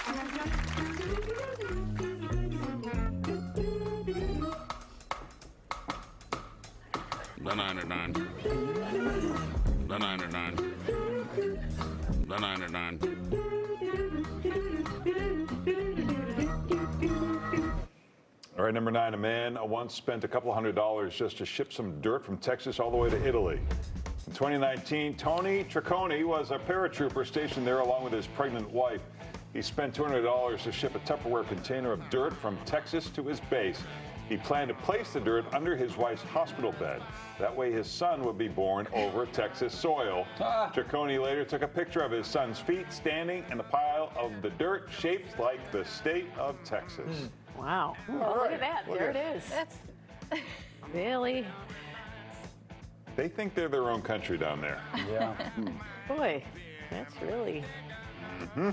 The 99. The 99. The 99. All right, number 9, a man once spent a couple $100s just to ship some dirt from Texas all the way to Italy. In 2019, Tony Tricconi was a paratrooper stationed there along with his pregnant wife. He spent $200 to ship a Tupperware container of dirt from Texas to his base. He planned to place the dirt under his wife's hospital bed. That way his son would be born over Texas soil. Tricconi later took a picture of his son's feet standing in a pile of the dirt shaped like the state of Texas. Wow. Oh, look at that. There it is. That's really. They think they're their own country down there. Yeah. Boy, that's really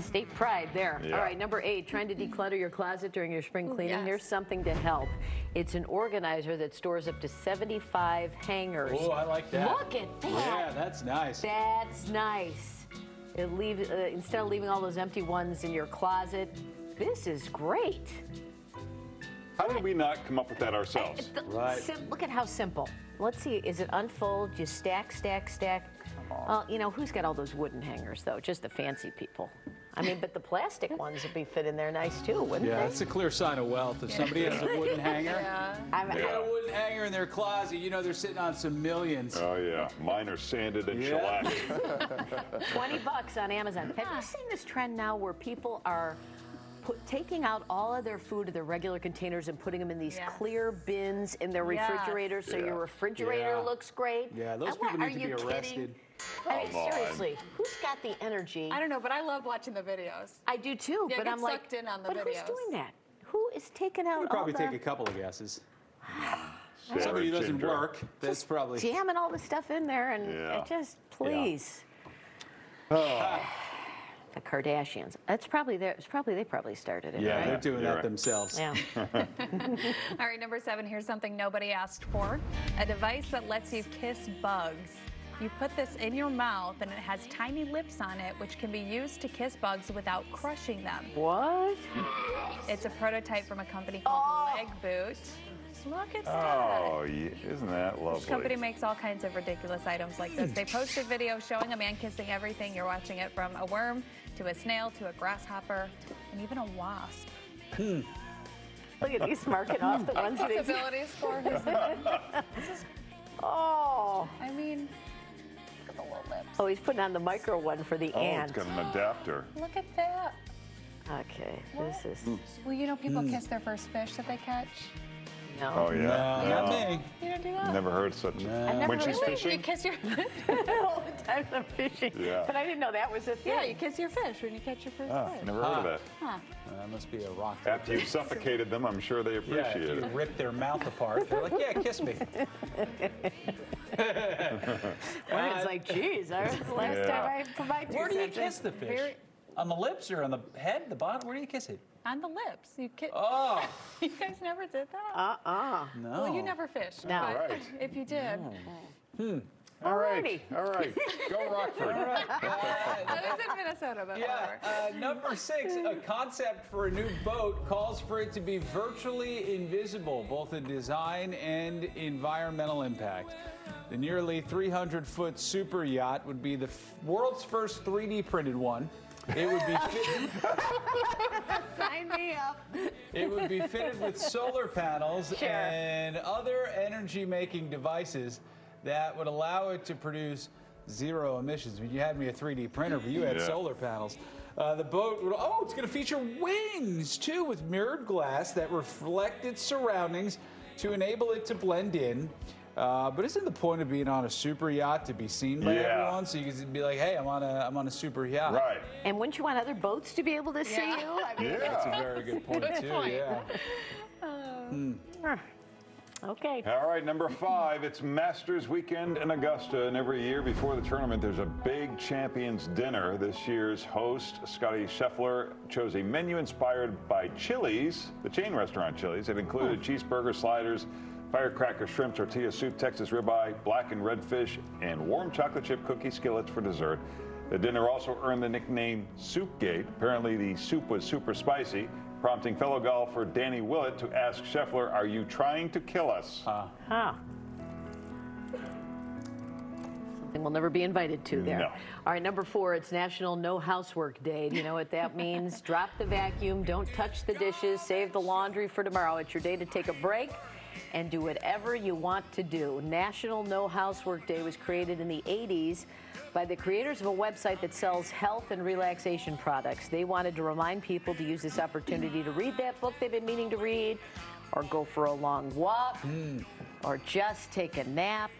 state pride there. Yeah. All right, number 8, trying to declutter your closet during your spring cleaning. Yes. Here's something to help. It's an organizer that stores up to 75 hangers. Oh, I like that. Look at that. Yeah, that's nice. That's nice. It leaves instead of leaving all those empty ones in your closet. This is great. How did we not come up with that ourselves? Right. Look at how simple. Let's see. Is it unfold? You stack, stack, stack. You know, who's got all those wooden hangers, though? Just the fancy people. I mean, but the plastic ones would be fit in there nice, too, wouldn't Yeah, they? that's a clear sign of wealth. If somebody has a wooden hanger, they got a wooden hanger in their closet, you know they're sitting on some millions. Oh, yeah. Mine are sanded and Yeah. shellacked. $20 on Amazon. Have you seen this trend now where people are taking out all of their food of their regular containers and putting them in these clear bins in their refrigerators so your refrigerator looks great? Yeah, those people need to be arrested. I mean, seriously, who's got the energy? I don't know, but I love watching the videos. I do too, Yeah, but get I'm like, sucked in on the but who's videos. doing that? Who is taking out You'd all probably the... take a couple of guesses. Savage Somebody who doesn't ginger. work, that's probably... jamming all the stuff in there and it just, please. The Kardashians. That's probably their, they probably started it, Yeah, right? they're doing You're that right. themselves. Yeah. All right, number 7, here's something nobody asked for. A device that lets you kiss bugs. You put this in your mouth and it has tiny lips on it, which can be used to kiss bugs without crushing them. What? It's a prototype from a company called Leg Boot. Look at that. Oh, yeah. Isn't that lovely? This company makes all kinds of ridiculous items like this. They posted video showing a man kissing everything. You're watching it from a worm to a snail to a grasshopper and even a wasp. Look at he's marking off the ones that he's... Ability score. Oh. I mean, look at the little lips. Oh, he's putting on the micro one for the Oh, ant. it's got an adapter. Look at that. Okay, this is... Well, you know people kiss their first fish that they catch? No. Oh, yeah. No, not me. You don't do that? Never heard such a... When she's You fishing? kiss your All the time I'm fishing. Yeah. But I didn't know that was a thing. Yeah, you kiss your fish when you catch your first Oh, fish. never heard of that. Huh. That must be a rock. After you've suffocated them, I'm sure they Yeah, appreciate if you it. rip their mouth apart, they're like, yeah, kiss me. When it's like, geez, that's the last Yeah. time I provided you Where do you something. kiss the fish? On the lips or on the head, the bottom? Where do you kiss it? On the lips. You kiss. Oh, You guys never did that? no. Well, you never fished. No. but Right. If you did. All right. Alrighty. All right. Go Rockford. I was in Minnesota, but Yeah, whatever. number 6, a concept for a new boat calls for it to be virtually invisible, both in design and environmental impact. The nearly 300-foot super yacht would be the world's first 3D printed one. It would be Sign me up. It would be fitted with solar panels Sure. and other energy-making devices that would allow it to produce zero emissions. I mean, you had me a 3D printer, but you had Yeah. solar panels. The boat would, it's going to feature wings, too, with mirrored glass that reflect its surroundings to enable it to blend in. But isn't the point of being on a super yacht to be seen by everyone? So you can be like, hey, I'm on a super yacht. Right. And wouldn't you want other boats to be able to see you? I mean, That's a very good point, Good too. point. Yeah. okay. All right, number 5, it's Masters weekend in Augusta, and every year before the tournament, there's a big champions dinner. This year's host, Scotty Scheffler, chose a menu inspired by Chili's, the chain restaurant Chili's. It included cheeseburger, sliders, firecracker, shrimp, tortilla soup, Texas ribeye, black and red fish, and warm chocolate chip cookie skillets for dessert. The dinner also earned the nickname Soupgate. Apparently, the soup was super spicy, prompting fellow golfer Danny Willett to ask Scheffler, "Are you trying to kill us?" Something we'll never be invited to there. No. All right, number 4, it's National No Housework Day. Do you know what that means? Drop the vacuum, don't touch the dishes, save the laundry for tomorrow. It's your day to take a break and do whatever you want to do. National No Housework Day was created in the 80s by the creators of a website that sells health and relaxation products. They wanted to remind people to use this opportunity to read that book they've been meaning to read, or go for a long walk, or just take a nap.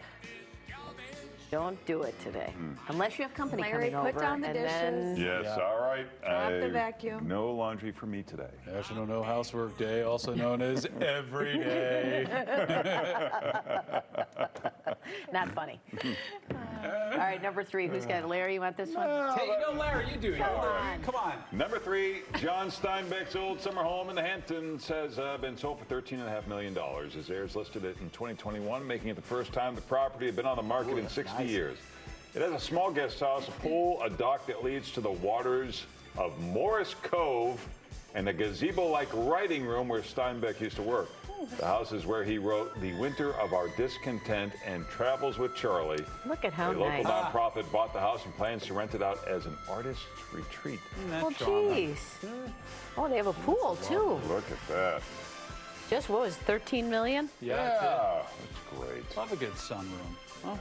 Don't do it today, unless you have company Larry, coming put over. down the and dishes. then Yes, all right. Drop the vacuum. No laundry for me today. National No Housework Day, also known as Every Day. not funny. All right, number 3, who's got it? Larry, you want this one? Hey, no, Larry, you do it. Come on. Number 3, John Steinbeck's old summer home in the Hamptons has been sold for $13.5 million. His heirs listed it in 2021, making it the first time the property had been on the market in 60 years. It has a small guest house, a pool, a dock that leads to the waters of Morris Cove, and a gazebo-like writing room where Steinbeck used to work. The house is where he wrote The Winter of Our Discontent and Travels with Charlie. Look at how A local nice. nonprofit bought the house and plans to rent it out as an artist's retreat. Well, geez. Oh, they have a pool, too. Look at that. Just, what was it, 13 million? Yeah, That's great. love a good sunroom. Huh?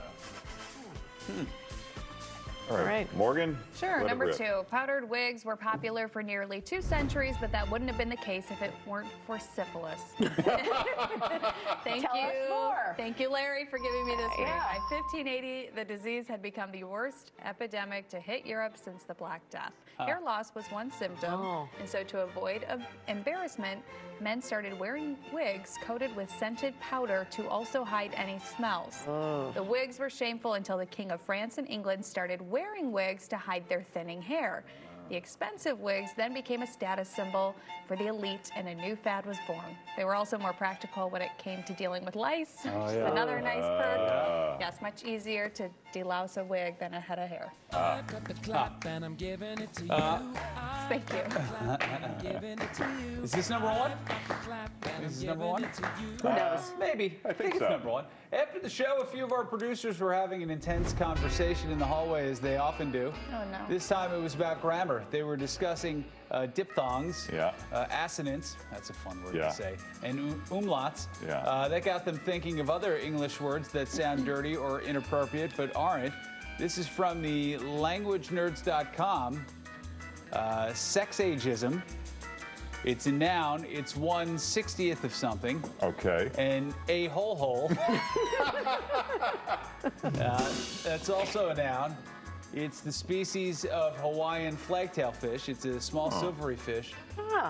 All right. Morgan? Sure, let it number rip. 2. Powdered wigs were popular for nearly 2 centuries, but that wouldn't have been the case if it weren't for syphilis. Thank Tell you. us more. Thank you, Larry, for giving me this one. Yeah. By 1580, the disease had become the worst epidemic to hit Europe since the Black Death. Hair loss was one symptom, and so to avoid embarrassment, men started wearing wigs coated with scented powder to also hide any smells. The wigs were shameful until the King of France and England started wearing wigs to hide their thinning hair. The expensive wigs then became a status symbol for the elite, and a new fad was born. They were also more practical when it came to dealing with lice. Another nice perk. Yes, much easier to delouse a wig than a head of hair. Thank you. Is this number 1? Is this number 1? Who knows? Maybe. I think it's so. number 1. After the show, a few of our producers were having an intense conversation in the hallway, as they often do. Oh, no. This time it was about grammar. They were discussing diphthongs, assonants, that's a fun word to say, and umlauts. That got them thinking of other English words that sound dirty or inappropriate but aren't. This is from the languagenerds.com. Sexageism. It's a noun. It's 1/60th of something. Okay. And a hole. That's also a noun. It's the species of Hawaiian flagtail fish. It's a small silvery fish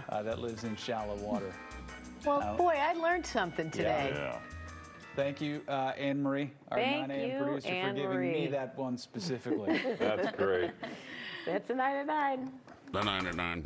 that lives in shallow water. Well, boy, I learned something today. Yeah. Thank you, Anne Marie, our Thank 9 a.m. you, producer, for Anne giving Marie. me that one specifically. That's great. That's a 9 of 9. The 9 at 9.